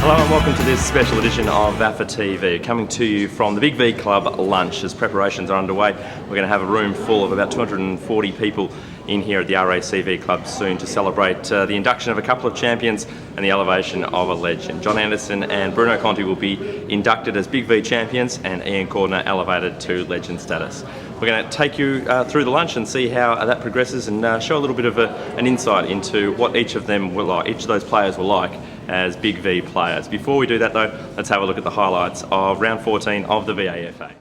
Hello and welcome to this special edition of VAFA TV, coming to you from the Big V Club lunch. As preparations are underway, we're going to have a room full of about 240 people in here at the RACV Club soon to celebrate the induction of a couple of champions and the elevation of a legend. John Anderson and Bruno Conti will be inducted as Big V champions and Ian Cordner elevated to legend status. We're going to take you through the lunch and see how that progresses and show a little bit of an insight into what each of those players were like as Big V players. Before we do that though, let's have a look at the highlights of round 14 of the VAFA.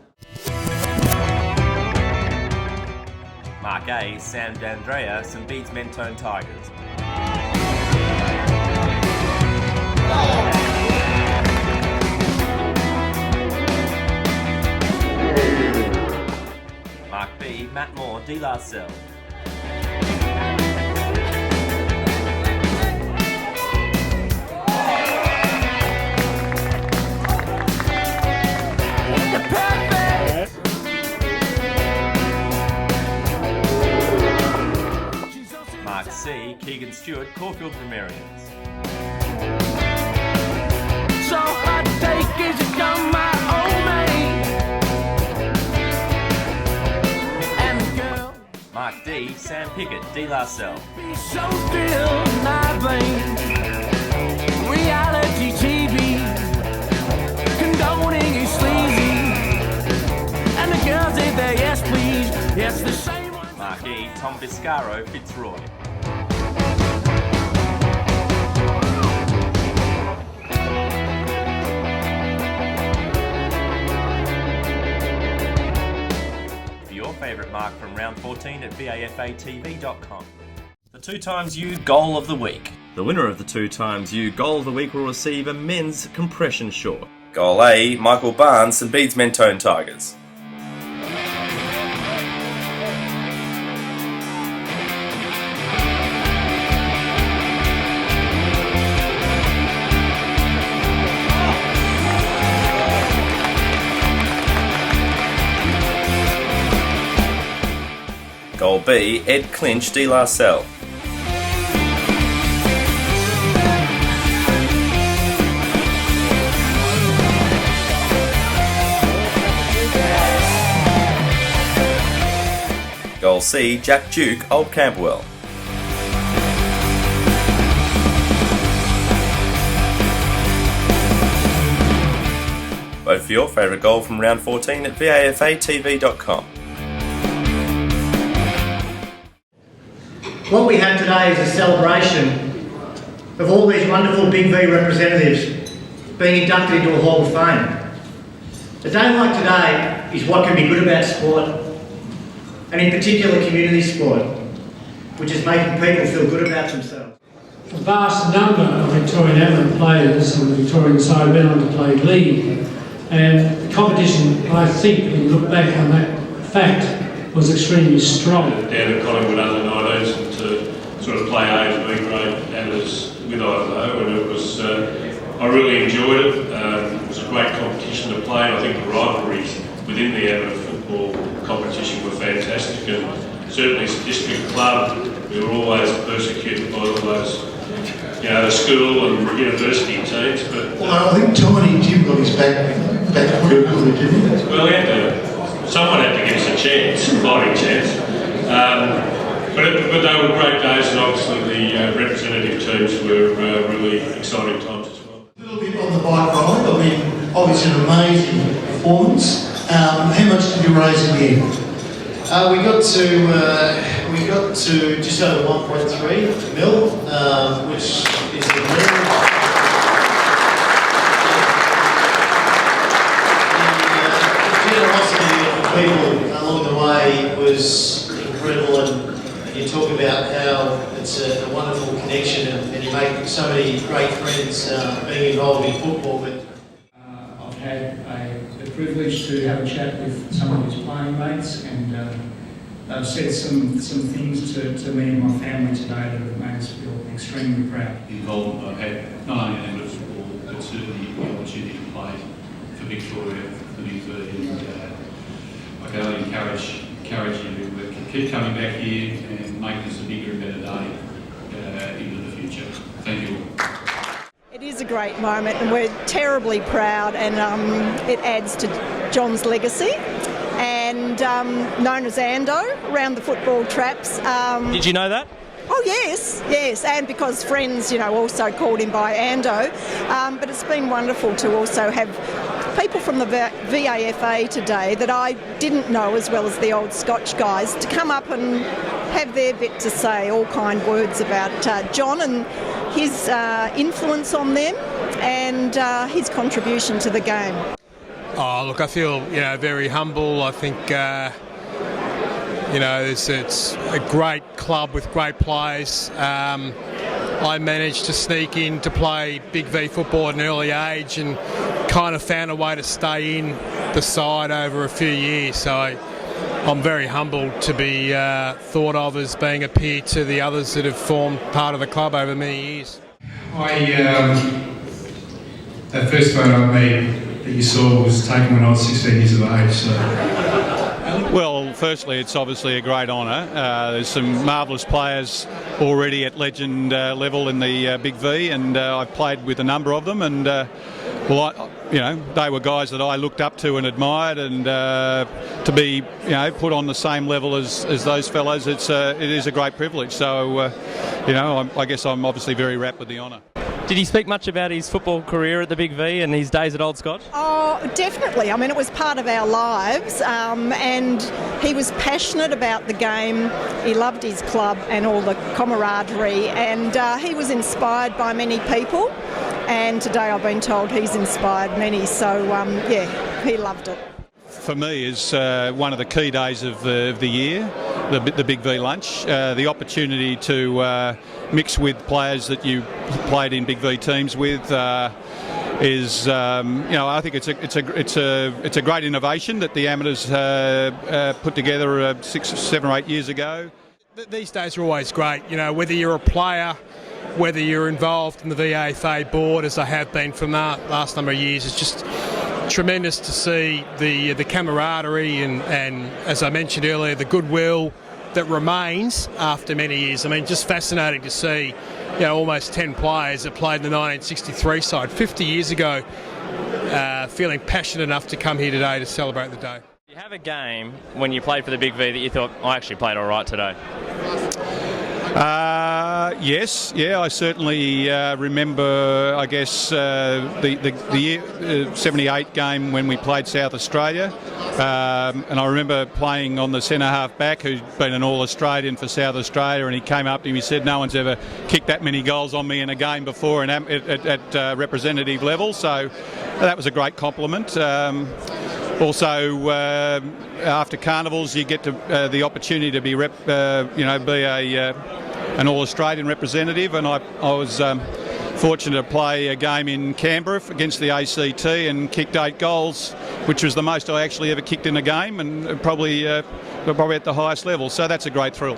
Mark A, Sam D'Andrea, St Bede's Mentone Tigers. Mark B, Matt Moore, De La Salle. Mark C, Keegan Stewart, Caulfield Grammarians. So I take it to come my old and girl. Mark D, Sam Pickett, De La Salle. So still my blame. Reality TV, condoning is sleazy, and the girls say they yes please, yes the same one. Mark E, Tom Biscaro, Fitzroy. Favourite mark from round 14 at VAFATV.com. The 2XU Goal of the Week. The winner of the 2XU Goal of the Week will receive a men's compression short. Goal A, Michael Barnes, St Bede's Mentone Tigers. Goal B, Ed Clinch, De La Salle. Goal C, Jack Duke, Old Camberwell. Vote for your favourite goal from round 14 at VAFATV.com. What we have today is a celebration of all these wonderful Big V representatives being inducted into a Hall of Fame. A day like today is what can be good about sport, and in particular community sport, which is making people feel good about themselves. A vast number of Victorian amateur players on the Victorian side went on to play league, and the competition, I think, when you look back on that fact, was extremely strong. Down at Collingwood under 19s and to sort of play A to B grade amateurs with Ivanhoe, and it was, I really enjoyed it. It was a great competition to play, and I think the rivalries within the amateur football competition were fantastic, and certainly as a district club we were always persecuted by all those, the school and university teams. But well, I think Tiny Jim got his back pretty good, didn't he? well, someone had to give us a chance, a fighting chance. But they were great days, and obviously the representative teams were really exciting times as well. A little bit on the bike ride. I mean, obviously an amazing performance. How much did you raise in the end? We got to just over 1.3 mil, which is a very people along the way was incredible, and you talk about how it's a wonderful connection, and you make so many great friends being involved in football. But I've had the privilege to have a chat with some of his playing mates, and they've said some things to me and my family today that have made us feel extremely proud. Involvement I've had not only in amateur football but certainly the opportunity to play for Victoria, for Big V, and I can only encourage you to keep coming back here and make this a bigger and better day into the future. Thank you all. It is was a great moment, and we're terribly proud, and it adds to John's legacy. And known as Ando around the football traps. Did you know that? Oh yes, and because friends, also called him by Ando. But it's been wonderful to also have people from the VAFA today that I didn't know as well as the old Scotch guys to come up and have their bit to say, all kind words about John and his influence on them and his contribution to the game. Oh, look, I feel, very humble. I think, it's a great club with great players. I managed to sneak in to play Big V football at an early age and kind of found a way to stay in the side over a few years. So I'm very humbled to be thought of as being a peer to the others that have formed part of the club over many years. That first photo of me that you saw was taken when I was 16 years of age. So. Well, firstly, it's obviously a great honour. There's some marvellous players already at legend level in the Big V, and I've played with a number of them. And they were guys that I looked up to and admired, and to be put on the same level as those fellows, it is a great privilege. So I guess I'm obviously very rapt with the honour. Did he speak much about his football career at the Big V and his days at Old Scotch? Oh, definitely. I mean, it was part of our lives, and he was passionate about the game. He loved his club and all the camaraderie, and he was inspired by many people. And today I've been told he's inspired many, so he loved it. For me, is one of the key days of the year, the Big V lunch. The opportunity to mix with players that you played in Big V teams with is, I think it's a great innovation that the amateurs put together 6, 7 or 8 years ago. These days are always great, whether you're a player, whether you're involved in the VAFA board, as I have been for the last number of years. It's just tremendous to see the camaraderie and, as I mentioned earlier, the goodwill that remains after many years. I mean, just fascinating to see, almost 10 players that played in the 1963 side 50 years ago, feeling passionate enough to come here today to celebrate the day. Did you have a game when you played for the Big V that you thought, I actually played all right today? Yes, I certainly remember, I guess, the year 78 game when we played South Australia, and I remember playing on the centre half back who'd been an All-Australian for South Australia, and he came up to me and said, no one's ever kicked that many goals on me in a game before and at representative level, so that was a great compliment. Also, after carnivals, you get the opportunity to be an All-Australian representative, and I was fortunate to play a game in Canberra against the ACT and kicked 8 goals, which was the most I actually ever kicked in a game, and probably at the highest level. So that's a great thrill.